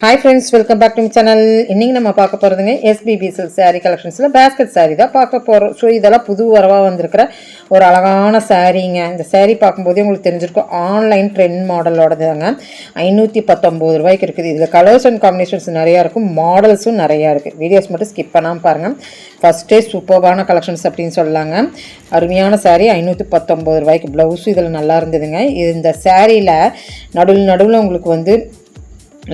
Hi friends, welcome back to my channel. இன்றைக்கி நம்ம பார்க்க போகிறதுங்க எஸ்பிபி சில்க் சாரீ கலெக்ஷன்ஸில் பேஸ்கெட் சாரீ தான் பார்க்க போகிறோம். ஸோ இதெல்லாம் புது வரவாக வந்திருக்கிற ஒரு அழகான சாரீங்க. இந்த சாரீ பார்க்கும்போதே உங்களுக்கு தெரிஞ்சிருக்கும், ஆன்லைன் ட்ரெண்ட் மாடலோடதுங்க. 519 ரூபாய்க்கு இருக்குது. இதில் கலர்ஸ் அண்ட் காம்பினேஷன்ஸ் நிறையா இருக்கும், மாடல்ஸும் நிறையா இருக்குது. வீடியோஸ் மட்டும் ஸ்கிப் பண்ணாமல் பாருங்கள். ஃபஸ்ட்டே சூப்பர்வான கலெக்ஷன்ஸ் அப்படின்னு சொல்லலாங்க. அருமையான சாரீ, 519 ரூபாய்க்கு. ப்ளவுஸும் இதில் நல்லா இருந்ததுங்க. இந்த சாரியில் நடுவில் உங்களுக்கு வந்து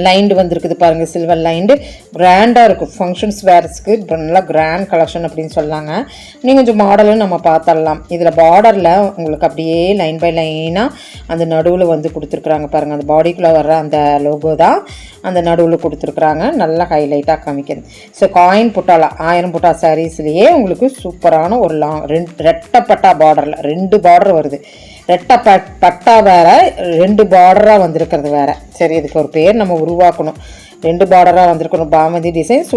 லைண்டு வந்திருக்குது பாருங்கள், சில்வர் லைண்டு. கிராண்டாக இருக்கும், ஃபங்க்ஷன்ஸ் வேர்ஸ்க்கு நல்லா கிராண்ட் கலெக்ஷன் அப்படின்னு சொல்லாங்க. நீங்கள் கொஞ்சம் மாடலும் நம்ம பார்த்துடலாம். இதில் பார்டரில் உங்களுக்கு அப்படியே லைன் பை லைனாக அந்த நடுவில் வந்து கொடுத்துருக்குறாங்க பாருங்கள். அந்த பாடிக்குள்ளே வர்ற அந்த லோகோ தான் அந்த நடுவில் கொடுத்துருக்குறாங்க. நல்லா ஹைலைட்டாக காமிக்குது. ஸோ காயின் புட்டாலா 1000 புட்டா சாரீஸ்லேயே உங்களுக்கு சூப்பரான ஒரு ரெட்டப்பட்டா பார்டரில் 2 பார்டர் வருது. பட்டா வேறு, 2 பார்டராக வந்திருக்கிறது வேறு. சரி, இதுக்கு ஒரு பேர் நம்ம உருவாக்கணும். 2 பார்டராக வந்திருக்கணும். பாமதி டிசைன்ஸ்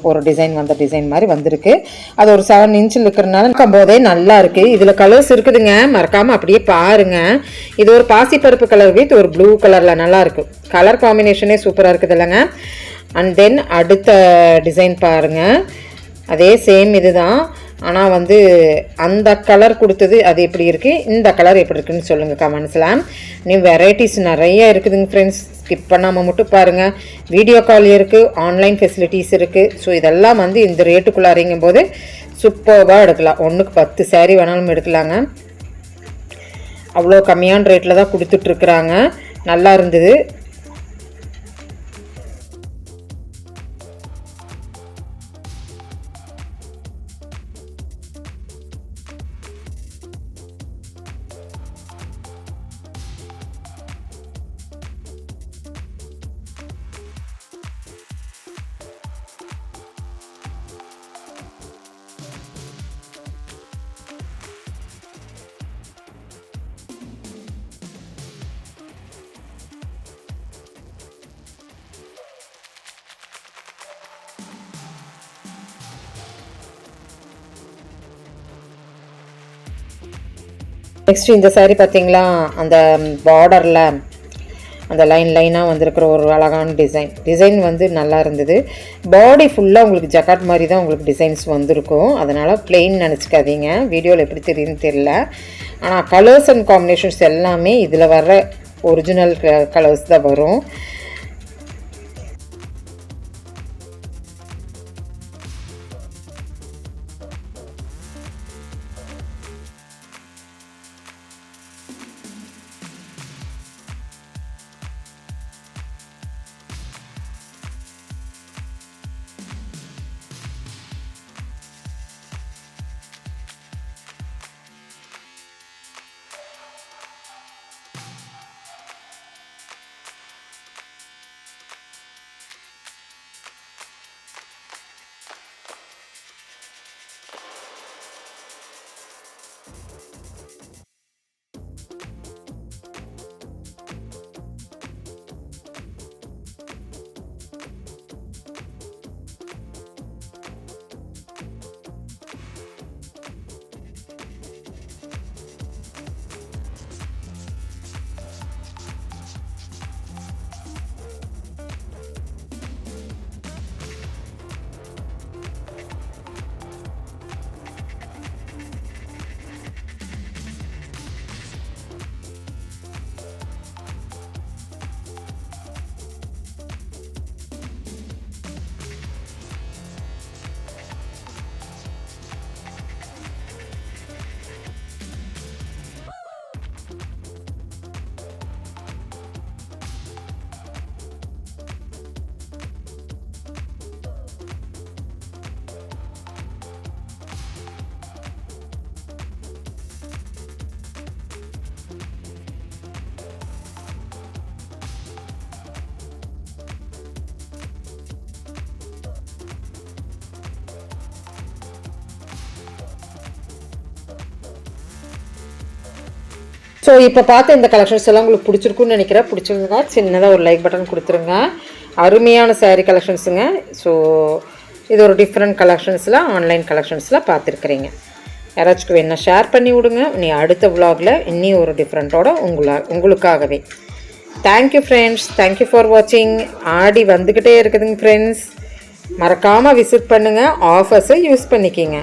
ஒரு டிசைன் வந்த டிசைன் மாதிரி வந்திருக்கு. அது ஒரு 7 இன்ச்சில் இருக்கிறனால இருக்கும்போதே நல்லா இருக்குது. இதில் கலர்ஸ் இருக்குதுங்க, மறக்காமல் அப்படியே பாருங்கள். இது ஒரு பாசிப்பருப்பு கலர் வித் ஒரு ப்ளூ கலரில் நல்லா இருக்குது. கலர் காம்பினேஷனே சூப்பராக இருக்குது இல்லைங்க. அண்ட் தென் அடுத்த டிசைன் பாருங்கள், அதே சேம் இது தான். ஆனால் வந்து அந்த கலர் கொடுத்தது அது எப்படி இருக்குது, இந்த கலர் எப்படி இருக்குதுன்னு சொல்லுங்கள் கமெண்ட்ஸில். நீ வெரைட்டிஸ் நிறைய இருக்குதுங்க ஃப்ரெண்ட்ஸ், ஸ்கிப் பண்ணாமல் மட்டும் பாருங்கள். வீடியோ கால் இருக்குது, ஆன்லைன் ஃபெசிலிட்டிஸ் இருக்குது. ஸோ இதெல்லாம் வந்து இந்த ரேட்டுக்குள்ளே அறிங்கும் போது சூப்பராக எடுக்கலாம். 1க்கு 10 சாரீ வேணாலும் எடுக்கலாங்க. அவ்வளோ கம்மியான ரேட்டில் தான் கொடுத்துட்ருக்குறாங்க. நல்லா இருந்தது. நெக்ஸ்ட் இந்த சாரீ பார்த்தீங்களா, அந்த பார்டரில் அந்த லைனாக வந்திருக்கிற ஒரு அழகான டிசைன் வந்து நல்லா இருந்தது. பாடி ஃபுல்லாக உங்களுக்கு ஜக்காட் மாதிரி தான் உங்களுக்கு டிசைன்ஸ் வந்திருக்கும். அதனால் பிளெயின் நினச்சிக்காதீங்க. வீடியோவில் எப்படி தெரியுதுன்னு தெரியல. ஆனால் கலர்ஸ் அண்ட் காம்பினேஷன்ஸ் எல்லாமே இதில் வர்ற ஒரிஜினல் கலர்ஸ் தான் வரும். ஸோ இப்போ பார்த்த இந்த கலெக்ஷன்ஸ் எல்லாம் உங்களுக்கு பிடிச்சிருக்குன்னு நினைக்கிறேன். பிடிச்சிருந்தா சின்னதாக ஒரு லைக் பட்டன் கொடுத்துருங்க. அருமையான சாரீ கலெக்ஷன்ஸுங்க. ஸோ இது ஒரு டிஃப்ரெண்ட் கலெக்ஷன்ஸில் ஆன்லைன் கலெக்ஷன்ஸில் பார்த்துருக்குறீங்க. யாராச்சும் வேணால் ஷேர் பண்ணி விடுங்க. நீ அடுத்த விலாகில் இன்னும் ஒரு டிஃப்ரெண்ட்டோட உங்களுக்காகவே தேங்க்யூ ஃப்ரெண்ட்ஸ், தேங்க்யூ ஃபார் வாட்சிங். ஆடி வந்துக்கிட்டே இருக்குதுங்க ஃப்ரெண்ட்ஸ், மறக்காமல் விசிட் பண்ணுங்கள், ஆஃபர்ஸை யூஸ் பண்ணிக்கிங்க.